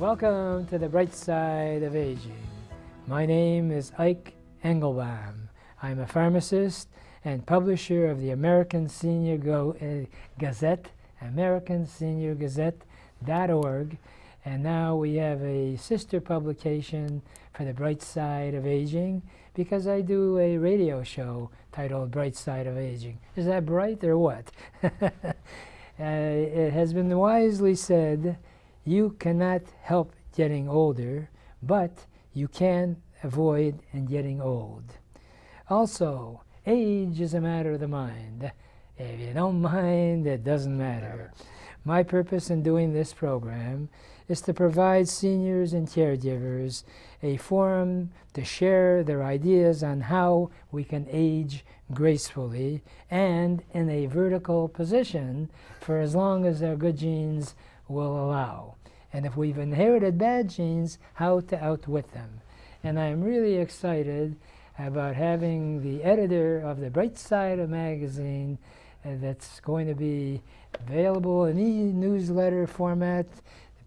Welcome to the bright side of aging. My name is Ike Engelbaum. I'm a pharmacist and publisher of the American Senior Gazette, AmericanSeniorGazette.org, and now we have a sister publication for the bright side of aging because I do a radio show titled Bright Side of Aging. Is that bright or what? It has been wisely said, you cannot help getting older, but you can avoid getting old. Also, age is a matter of the mind. If you don't mind, it doesn't matter. My purpose in doing this program is to provide seniors and caregivers a forum to share their ideas on how we can age gracefully and in a vertical position for as long as our good genes will allow. And if we've inherited bad genes, how to outwit them. And I'm really excited about having the editor of the Bright Side of magazine that's going to be available in e-newsletter format,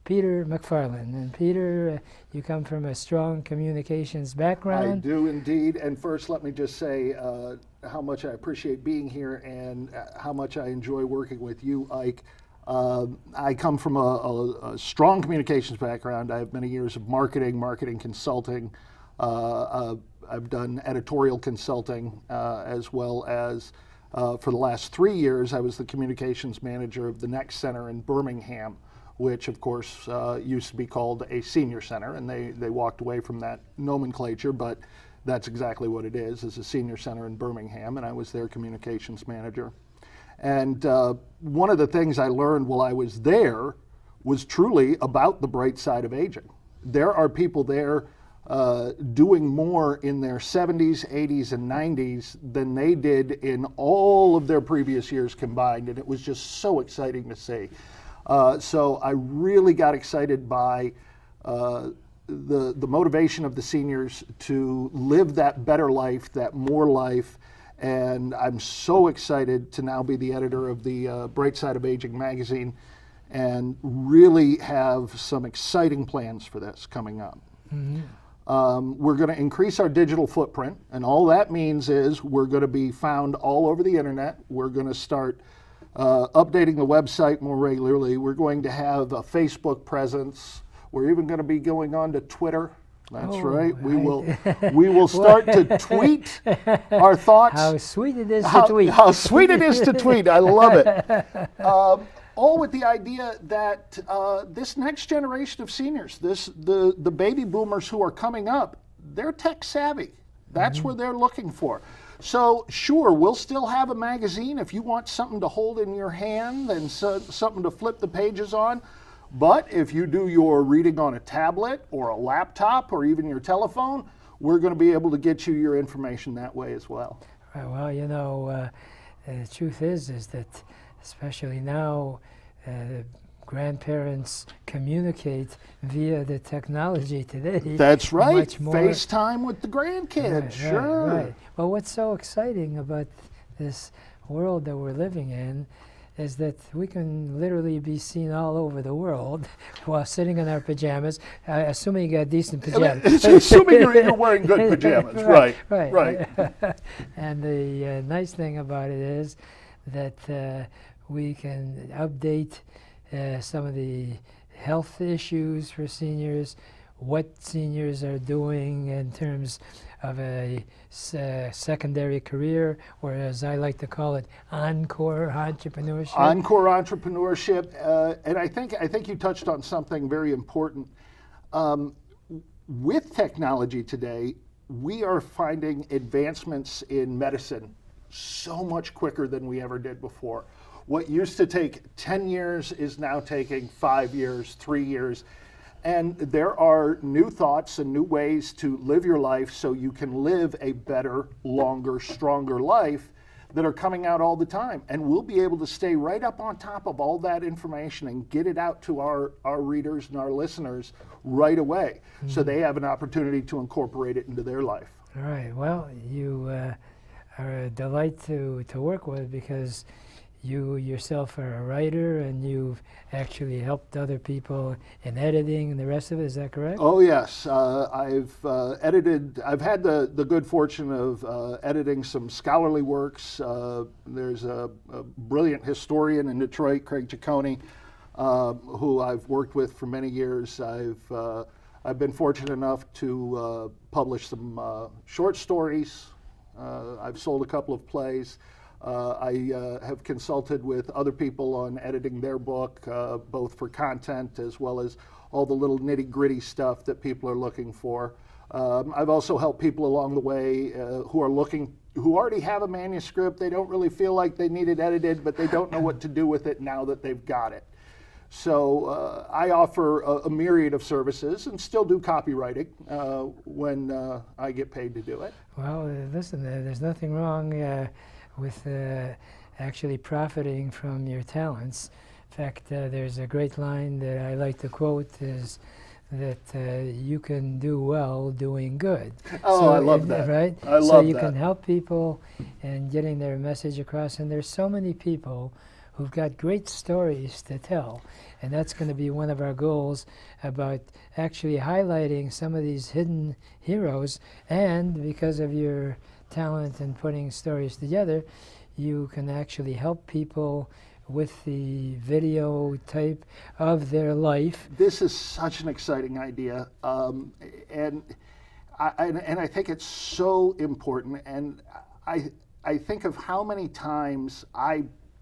Peter McFarland. And Peter, you come from a strong communications background. I do indeed. And first, let me just say how much I appreciate being here and how much I enjoy working with you, Ike. I come from a strong communications background. I have many years of marketing consulting. I've done editorial consulting as well as for the last 3 years I was the communications manager of the Next Center in Birmingham, which of course used to be called a senior center, and they walked away from that nomenclature, but that's exactly what it is a senior center in Birmingham, and I was their communications manager. And one of the things I learned while I was there was truly about the bright side of aging. There are people there doing more in their 70s, 80s, and 90s than they did in all of their previous years combined, and it was just so exciting to see. So I really got excited by the motivation of the seniors to live that better life, that more life, and I'm so excited to now be the editor of the Bright Side of Aging magazine and really have some exciting plans for this coming up. Mm-hmm. We're going to increase our digital footprint, and all that means is we're going to be found all over the internet. We're going to start updating the website more regularly. We're going to have a Facebook presence. We're even going to be going on to Twitter. That's right. We will start to tweet our thoughts. How sweet it is to tweet. How sweet it is to tweet. I love it. All with the idea that this next generation of seniors, the baby boomers who are coming up, they're tech savvy. That's what they're looking for. So sure, we'll still have a magazine if you want something to hold in your hand and something to flip the pages on. But if you do your reading on a tablet or a laptop or even your telephone, we're going to be able to get you your information that way as well. Right, well, you know, the truth is that especially now, grandparents communicate via the technology today. That's right. Much more. FaceTime with the grandkids. Right, sure. Right. Well, what's so exciting about this world that we're living in is that we can literally be seen all over the world while sitting in our pajamas, assuming you got decent pajamas. Assuming you're wearing good pajamas, right. And the nice thing about it is that we can update some of the health issues for seniors, what seniors are doing in terms of a secondary career, or as I like to call it, encore entrepreneurship. Encore entrepreneurship, and I think you touched on something very important. With technology today, we are finding advancements in medicine so much quicker than we ever did before. What used to take 10 years is now taking 5 years, 3 years. And there are new thoughts and new ways to live your life so you can live a better, longer, stronger life that are coming out all the time. And we'll be able to stay right up on top of all that information and get it out to our readers and our listeners right away so they have an opportunity to incorporate it into their life. All right. Well, you are a delight to work with because you yourself are a writer, and you've actually helped other people in editing and the rest of it. Is that correct? Oh yes, I've edited. I've had the good fortune of editing some scholarly works. There's a brilliant historian in Detroit, Craig Ciccone, who I've worked with for many years. I've been fortunate enough to publish some short stories. I've sold a couple of plays. I have consulted with other people on editing their book, both for content as well as all the little nitty-gritty stuff that people are looking for. I've also helped people along the way who already have a manuscript. They don't really feel like they need it edited, but they don't know what to do with it now that they've got it. So I offer a myriad of services and still do copywriting when I get paid to do it. Well, listen, there's nothing wrong with actually profiting from your talents. In fact, there's a great line that I like to quote is that you can do well doing good. Oh, so, I love that. Right? I love so you that. can help people in getting their message across, and there's so many people who've got great stories to tell, and that's going to be one of our goals about actually highlighting some of these hidden heroes. And because of your talent in putting stories together, you can actually help people with the video type of their life. This is such an exciting idea, and I think it's so important. And I think of how many times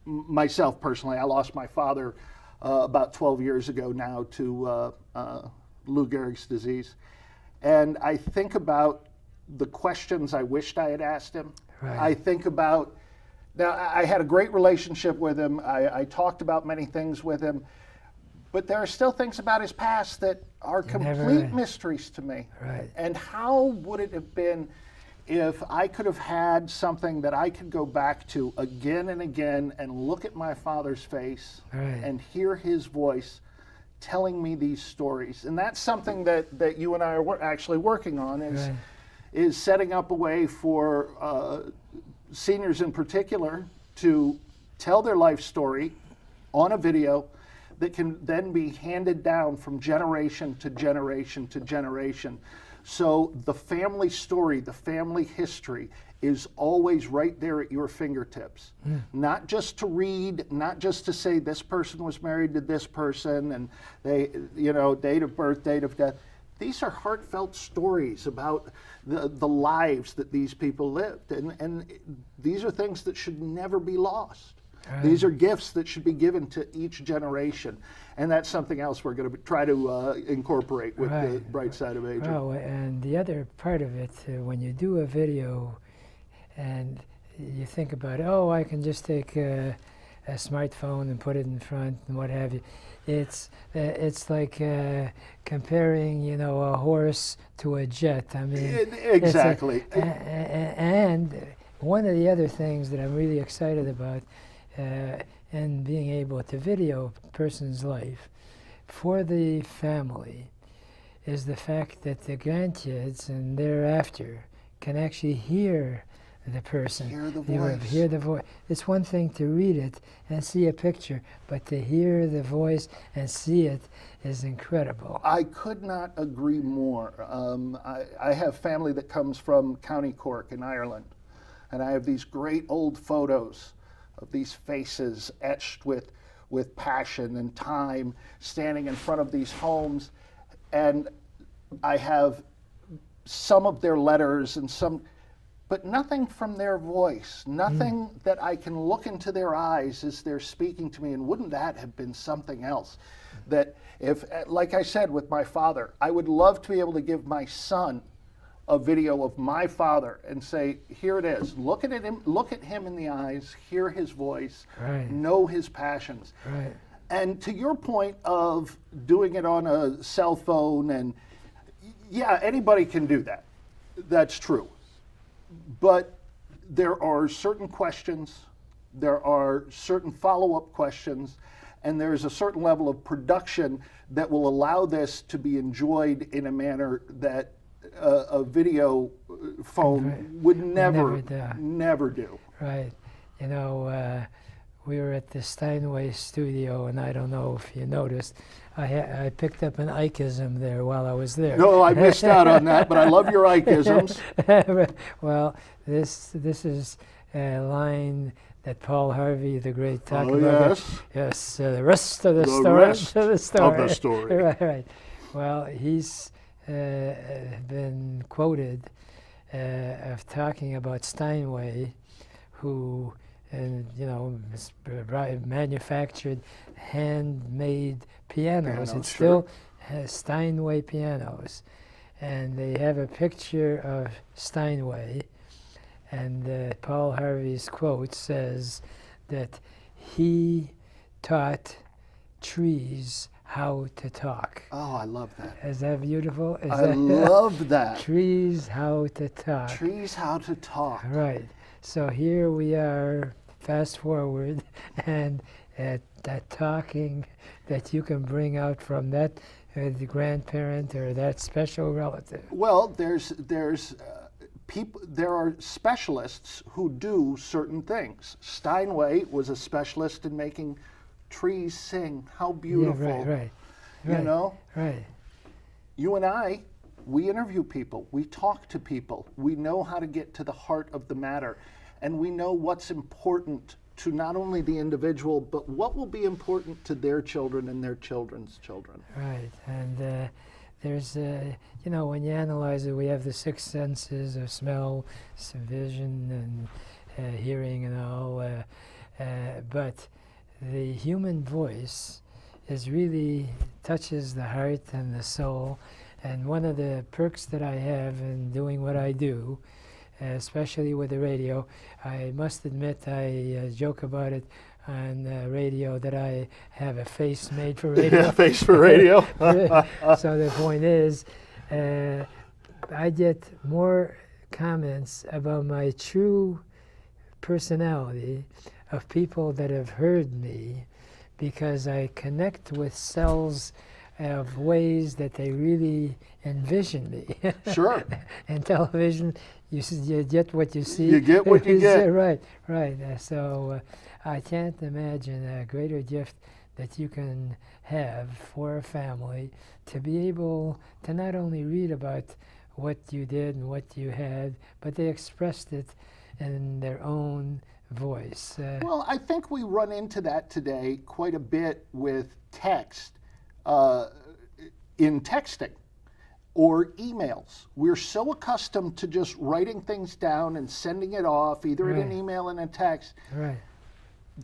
myself personally, I lost my father about 12 years ago now to Lou Gehrig's disease, and I think about the questions I wished I had asked him. Right. I think about, now I had a great relationship with him. I talked about many things with him, but there are still things about his past that are complete mysteries to me. Right. And how would it have been if I could have had something that I could go back to again and again and look at my father's face Right. and hear his voice telling me these stories? And that's something that you and I are actually working on, Right. is setting up a way for seniors in particular to tell their life story on a video that can then be handed down from generation to generation to generation. So the family story, the family history is always right there at your fingertips. Not just to read, not just to say this person was married to this person and they, date of birth, date of death. These are heartfelt stories about the lives that these people lived. And these are things that should never be lost. Right. These are gifts that should be given to each generation. And that's something else we're going to try to incorporate with the Right. Bright Side of Aging. Oh, and the other part of it, when you do a video and you think about, oh, I can just take a smartphone and put it in front and what have you. It's like comparing, a horse to a jet. I mean, Exactly. and one of the other things that I'm really excited about in being able to video a person's life for the family is the fact that the grandkids and thereafter can actually hear the person. Hear the They will voice. hear the voice. It's one thing to read it and see a picture, but to hear the voice and see it is incredible. I could not agree more. I have family that comes from County Cork in Ireland, and I have these great old photos of these faces etched with passion and time, standing in front of these homes, and I have some of their letters and some, but nothing from their voice, nothing that I can look into their eyes as they're speaking to me. And wouldn't that have been something else? That if, like I said with my father, I would love to be able to give my son a video of my father and say, here it is. Look at him in the eyes, hear his voice, Right. know his passions. Right. And to your point of doing it on a cell phone, and yeah, anybody can do that. That's true. But there are certain questions, there are certain follow-up questions, and there's a certain level of production that will allow this to be enjoyed in a manner that a video phone would never do. Right. we were at the Steinway studio, and I don't know if you noticed, I picked up an Ikeism there while I was there. No, I missed out on that, but I love your Ikeisms. Well, this is a line that Paul Harvey, the great, talked Oh, about. yes. Yes, the rest of the, The story. rest of the story. of the story. Right, right. Well, he's been quoted of talking about Steinway, who, manufactured handmade pianos. It's Sure. still Steinway pianos, and they have a picture of Steinway. And Paul Harvey's quote says that he taught trees how to talk. Oh, I love that. Is that beautiful? Is I that love that. trees how to talk? Trees how to talk. Right. So here we are, fast forward, and that talking that you can bring out from that the grandparent or that special relative. Well, there's people. There are specialists who do certain things. Steinway was a specialist in making trees sing. How beautiful! Yeah, right. You know, Right. you and I, we interview people. We talk to people. We know how to get to the heart of the matter, and we know what's important to not only the individual, but what will be important to their children and their children's children. Right. And there's, when you analyze it, we have the six senses of smell, vision, and hearing, and all. But the human voice really touches the heart and the soul. And one of the perks that I have in doing what I do, especially with the radio, I must admit I joke about it on radio that I have a face made for radio. Face for radio. So the point is, I get more comments about my true personality of people that have heard me, because I connect with cells of ways that they really envision me. Sure. In television, you get what you see. You get what you get. Right, right. So I can't imagine a greater gift that you can have for a family, to be able to not only read about what you did and what you had, but they expressed it in their own voice. Well, I think we run into that today quite a bit with text, in texting or emails. We're so accustomed to just writing things down and sending it off, either in an Right. email and a text. Right.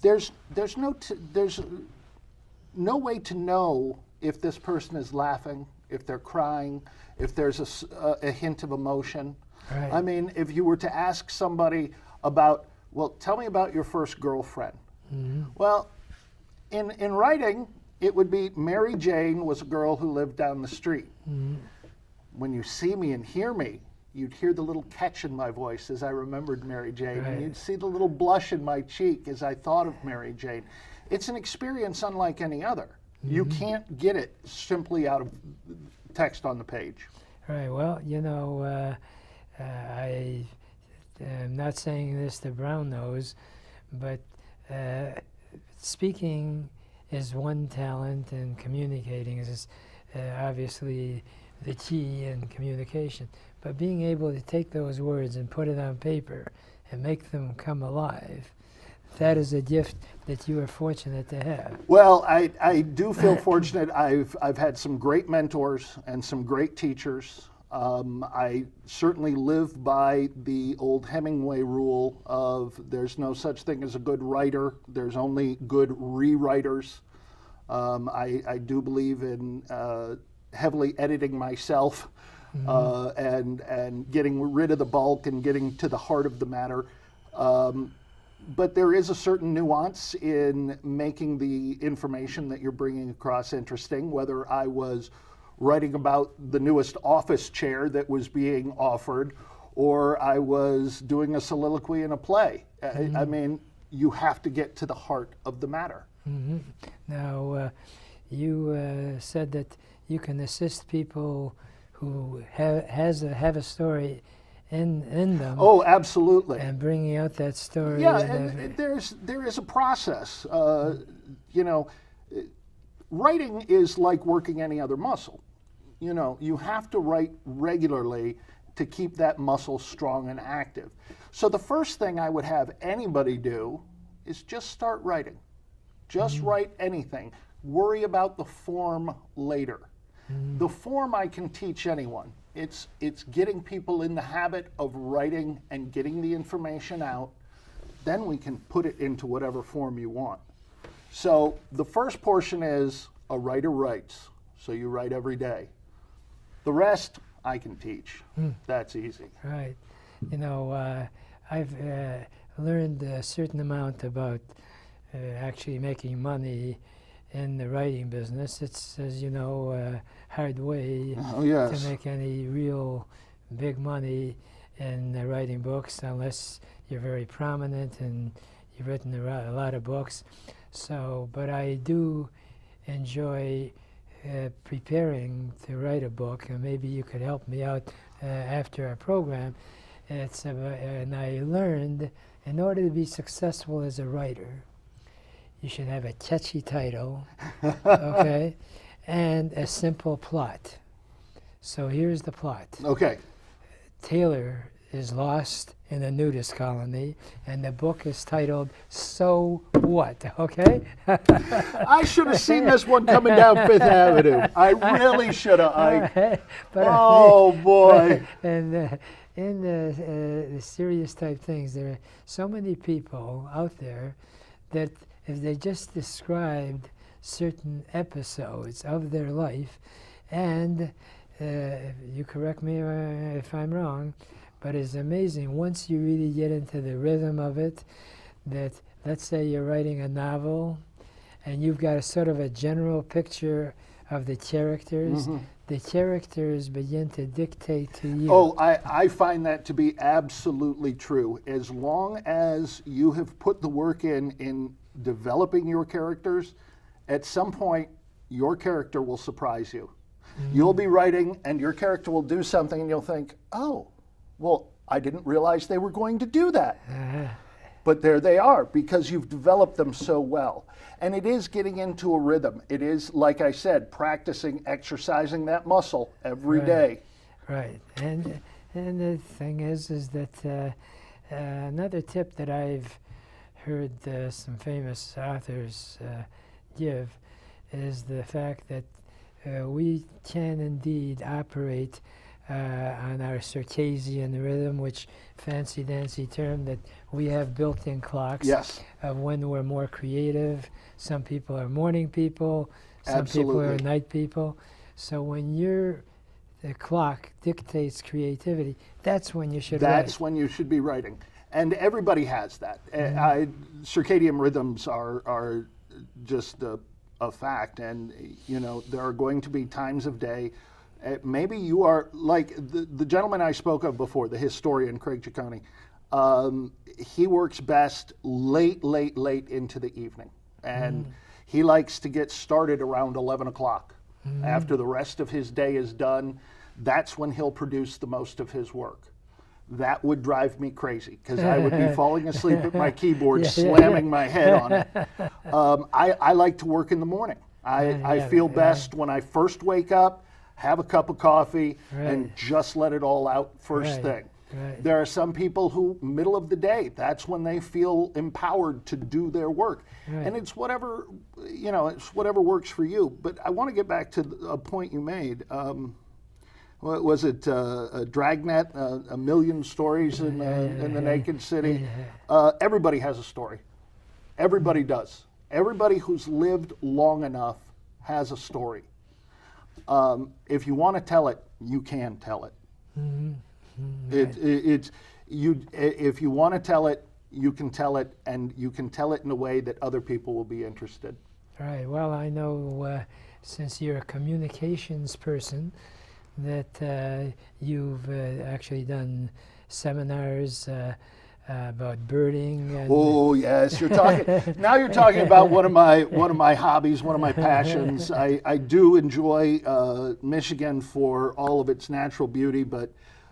There's no way to know if this person is laughing, if they're crying, if there's a hint of emotion. Right. I mean, if you were to ask somebody about, well, tell me about your first girlfriend. Mm-hmm. Well, in writing, it would be Mary Jane was a girl who lived down the street. Mm-hmm. When you see me and hear me, you'd hear the little catch in my voice as I remembered Mary Jane, Right. and you'd see the little blush in my cheek as I thought of Mary Jane. It's an experience unlike any other. Mm-hmm. You can't get it simply out of text on the page. Right. Well, I am not saying this to brown nose, but speaking is one talent, and communicating is obviously the key in communication. But being able to take those words and put it on paper and make them come alive, that is a gift that you are fortunate to have. Well, I do feel fortunate. I've had some great mentors and some great teachers. I certainly live by the old Hemingway rule of there's no such thing as a good writer, there's only good rewriters. I do believe in heavily editing myself, and getting rid of the bulk and getting to the heart of the matter. But there is a certain nuance in making the information that you're bringing across interesting, whether I was writing about the newest office chair that was being offered, or I was doing a soliloquy in a play. I mean, you have to get to the heart of the matter. Mm-hmm. Now, you said that you can assist people who have a story in them Oh, absolutely. and bringing out that story. Yeah, and and there is a process. You know, writing is like working any other muscle. You know, you have to write regularly to keep that muscle strong and active. So the first thing I would have anybody do is just start writing. Just write anything. Worry about the form later. The form I can teach anyone. It's getting people in the habit of writing and getting the information out. Then we can put it into whatever form you want. So the first portion is a writer writes. So you write every day. The rest I can teach. That's easy. right. You know, I've learned a certain amount about actually making money in the writing business. It's, as you know, a hard way Oh, yes. to make any real big money in writing books unless you're very prominent and you've written a lot of books. So, but I do enjoy preparing to write a book, and maybe you could help me out after our program. And I learned in order to be successful as a writer, you should have a catchy title, okay, and a simple plot. So here's the plot. Okay. Taylor is lost in a nudist colony, and the book is titled So What, okay? I should have seen this one coming down Fifth Avenue. I really should have. But, Oh, boy. And in the serious type things, there are so many people out there that if they just described certain episodes of their life, and you correct me if I'm wrong, but it's amazing once you really get into the rhythm of it, that let's say you're writing a novel and you've got a sort of a general picture of the characters, the characters begin to dictate to you. Oh, I find that to be absolutely true. As long as you have put the work in developing your characters, at some point your character will surprise you. You'll be writing and your character will do something and you'll think, oh, well, I didn't realize they were going to do that. But there they are because you've developed them so well. And it is getting into a rhythm. It is, like I said, practicing, exercising that muscle every day. Right. And the thing is that another tip that I've heard some famous authors give is the fact that we can indeed operate on our circadian rhythm, which fancy dancy term that we have built-in clocks Yes. of when we're more creative. Some people are morning people, some people are Absolutely. night people. So when the clock dictates creativity, that's when you should That's write. when you should be writing. And everybody has that. Circadian rhythms are just a fact. And, you know, there are going to be times of day. Maybe you are like the gentleman I spoke of before, the historian, Craig Ciccone. He works best late into the evening. And he likes to get started around 11 o'clock. After the rest of his day is done, that's when he'll produce the most of his work. That would drive me crazy because I would be falling asleep at my keyboard, slamming my head on it. I like to work in the morning. I feel best when I first wake up, have a cup of coffee, and just let it all out first thing. Right. There are some people who, middle of the day, that's when they feel empowered to do their work. And it's whatever, you know, it's whatever works for you. But I want to get back to a point you made. What was it, Dragnet, A Million Stories in the Naked City? Everybody has a story. Everybody does. Everybody who's lived long enough has a story. If you want to tell it, you can tell it. If you want to tell it, you can tell it, and you can tell it in a way that other people will be interested. Right. Well, I know since you're a communications person that you've actually done seminars about birding. And Oh yes, you're talking. Now you're talking about one of my hobbies, one of my passions. I do enjoy Michigan for all of its natural beauty, but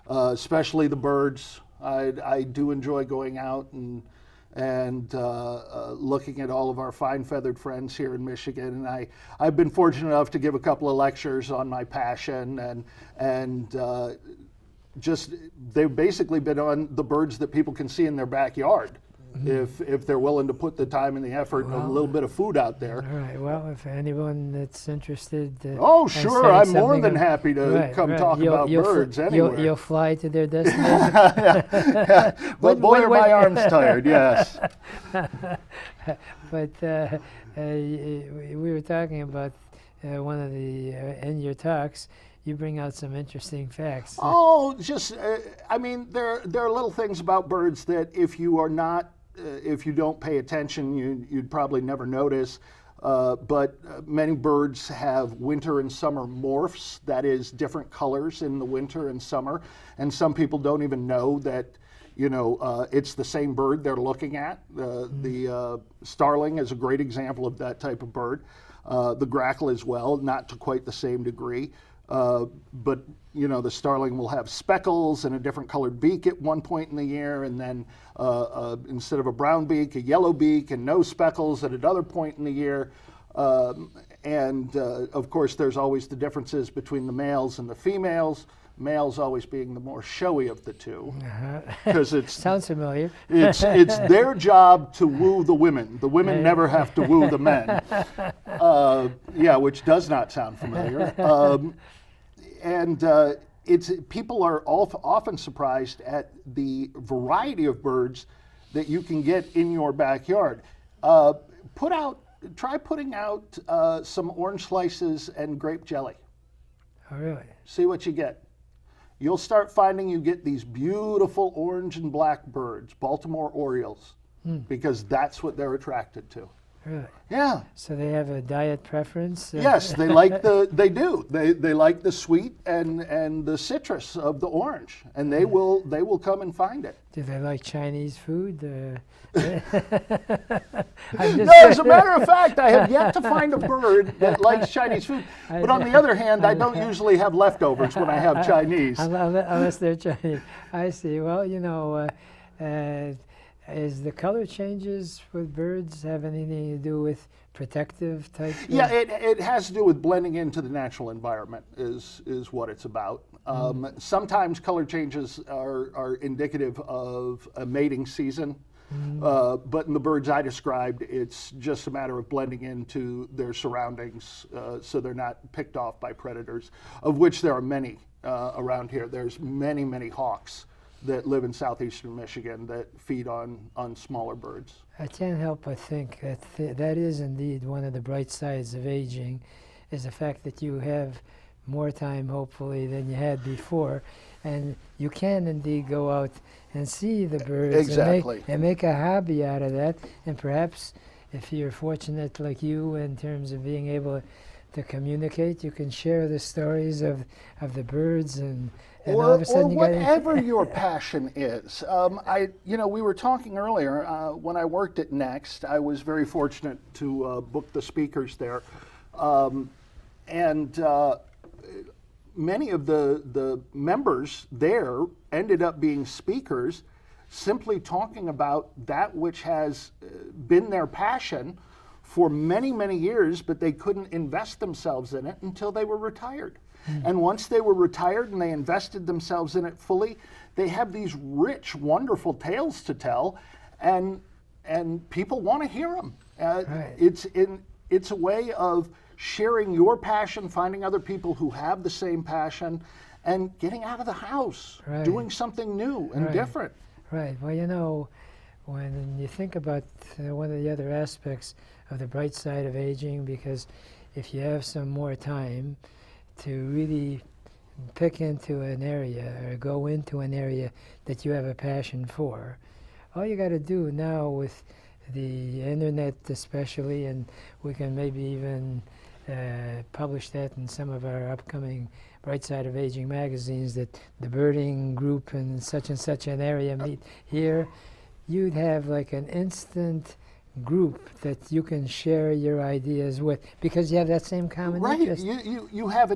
especially the birds. I do enjoy going out and looking at all of our fine feathered friends here in Michigan. And I've been fortunate enough to give a couple of lectures on my passion and just they've basically been on the birds that people can see in their backyard. If they're willing to put the time and the effort and a little bit of food out there. All right. Well, if anyone that's interested. Oh, and sure. setting I'm more something than up- happy to come talk about birds anywhere. You'll fly to their destination. But When- boy, when- are when- my arms tired, yes. But we were talking about one of the in your talks. You bring out some interesting facts. Oh, just, I mean, there are little things about birds that if you are not, if you don't pay attention, you'd probably never notice. But many birds have winter and summer morphs, that is, different colors in the winter and summer. And some people don't even know that, it's the same bird they're looking at. The starling is a great example of that type of bird. The grackle as well, not to quite the same degree. But the starling will have speckles and a different colored beak at one point in the year, and then instead of a brown beak, a yellow beak, and no speckles at another point in the year. And of course, there's always the differences between the males and the females. Males always being the more showy of the two, because Sounds familiar. it's their job to woo the women. The women never have to woo the men. Which does not sound familiar. People are often surprised at the variety of birds that you can get in your backyard. Try putting out some orange slices and grape jelly. Oh, really? See what you get. You'll start finding you get these beautiful orange and black birds, Baltimore Orioles, because that's what they're attracted to. Really? Yeah. So they have a diet preference? Yes, they like they do. They like the sweet and the citrus of the orange, and they will come and find it. Do they like Chinese food? I'm No, just as a matter of fact, I have yet to find a bird that likes Chinese food. But on the other hand, I don't usually have leftovers when I have Chinese. Unless they're Chinese. I see. Well, is the color changes with birds have anything to do with protective type? Yeah, it has to do with blending into the natural environment is what it's about. Sometimes color changes are indicative of a mating season. But in the birds I described, it's just a matter of blending into their surroundings so they're not picked off by predators, of which there are many around here. There's many, many hawks that live in southeastern Michigan that feed on smaller birds. I can't help but think that that is indeed one of the bright sides of aging, is the fact that you have more time, hopefully, than you had before. And you can indeed go out and see the birds Exactly. and make a hobby out of that. And perhaps if you're fortunate like you in terms of being able to communicate, you can share the stories of the birds and all Or of a sudden you got whatever your passion is. We were talking earlier, when I worked at Next, I was very fortunate to book the speakers there. Many of the members there ended up being speakers, simply talking about that which has been their passion for many, many years, but they couldn't invest themselves in it until they were retired. And once they were retired and they invested themselves in it fully, they have these rich, wonderful tales to tell, and people want to hear them. Right. It's a way of sharing your passion, finding other people who have the same passion, and getting out of the house, Right. doing something new and Right. different. Right. Well, when you think about one of the other aspects of the bright side of aging, because if you have some more time to really pick into an area or go into an area that you have a passion for, all you got to do now with the internet especially, and we can maybe even publish that in some of our upcoming Bright Side of Aging magazines, that the birding group in such and such an area meet here, you'd have like an instant group that you can share your ideas with because you have that same common Right. interest. You have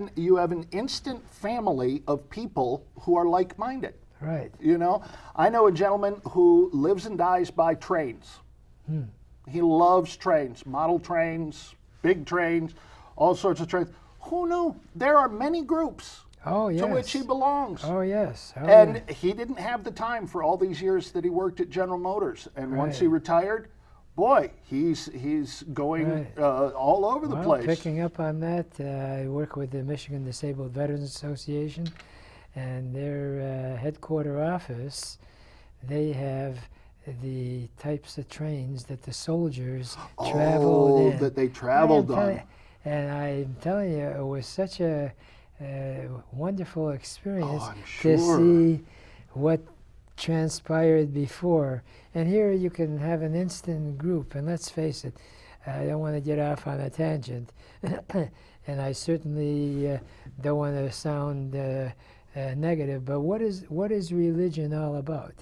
an instant family of people who are like-minded. Right. You know, I know a gentleman who lives and dies by trains. He loves trains, model trains, big trains, all sorts of trains. Who knew? There are many groups Oh, yes. to which he belongs. Oh, yes. Oh, And yeah. he didn't have the time for all these years that he worked at General Motors. And once Right. he retired, boy, he's going Right. all over the Well, place. picking up on that, I work with the Michigan Disabled Veterans Association, and their headquarter office, they have the types of trains that the soldiers traveled Oh, in. that they traveled I am on. telling- And I'm telling you, it was such a wonderful experience Oh, I'm to sure. see what transpired before. And here you can have an instant group, and let's face it, I don't want to get off on a tangent, and I certainly don't want to sound negative, but what is religion all about?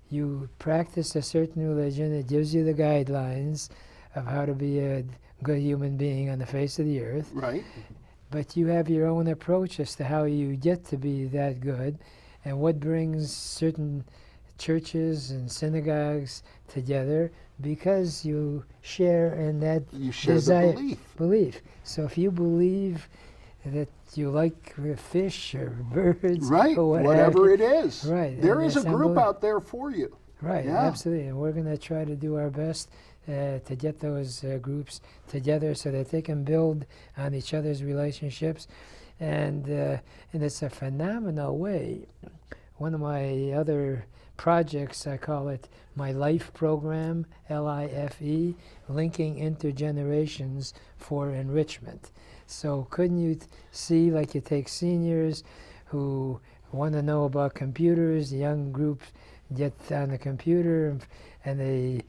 You practice a certain religion, it gives you the guidelines of how to be a good human being on the face of the earth, Right. but you have your own approach as to how you get to be that good and what brings certain churches and synagogues together because you share in that You share desire, the belief. So if you believe that you like fish or birds Right. or Whatever it is. Right, There and is a that's group unbelievable. out there for you. Right, Yeah. absolutely. And we're going to try to do our best to get those groups together so that they can build on each other's relationships. And it's a phenomenal way. One of my other projects, I call it my LIFE program, LIFE, Linking Intergenerations for Enrichment. So couldn't you see, like you take seniors who want to know about computers, the young groups get on the computer, and the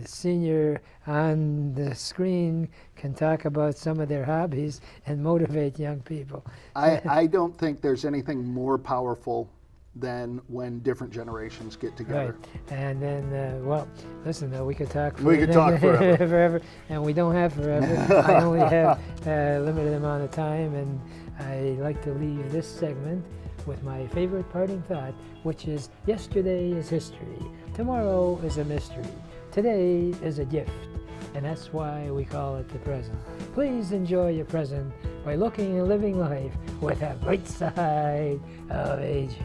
senior on the screen can talk about some of their hobbies and motivate young people. I don't think there's anything more powerful than when different generations get together. Right. And then, well, listen, we could talk We could talk forever. forever, and we don't have forever. I only have a limited amount of time, and I like to leave this segment with my favorite parting thought, which is yesterday is history, tomorrow is a mystery, today is a gift, and that's why we call it the present. Please enjoy your present by looking and living life with a bright side of aging.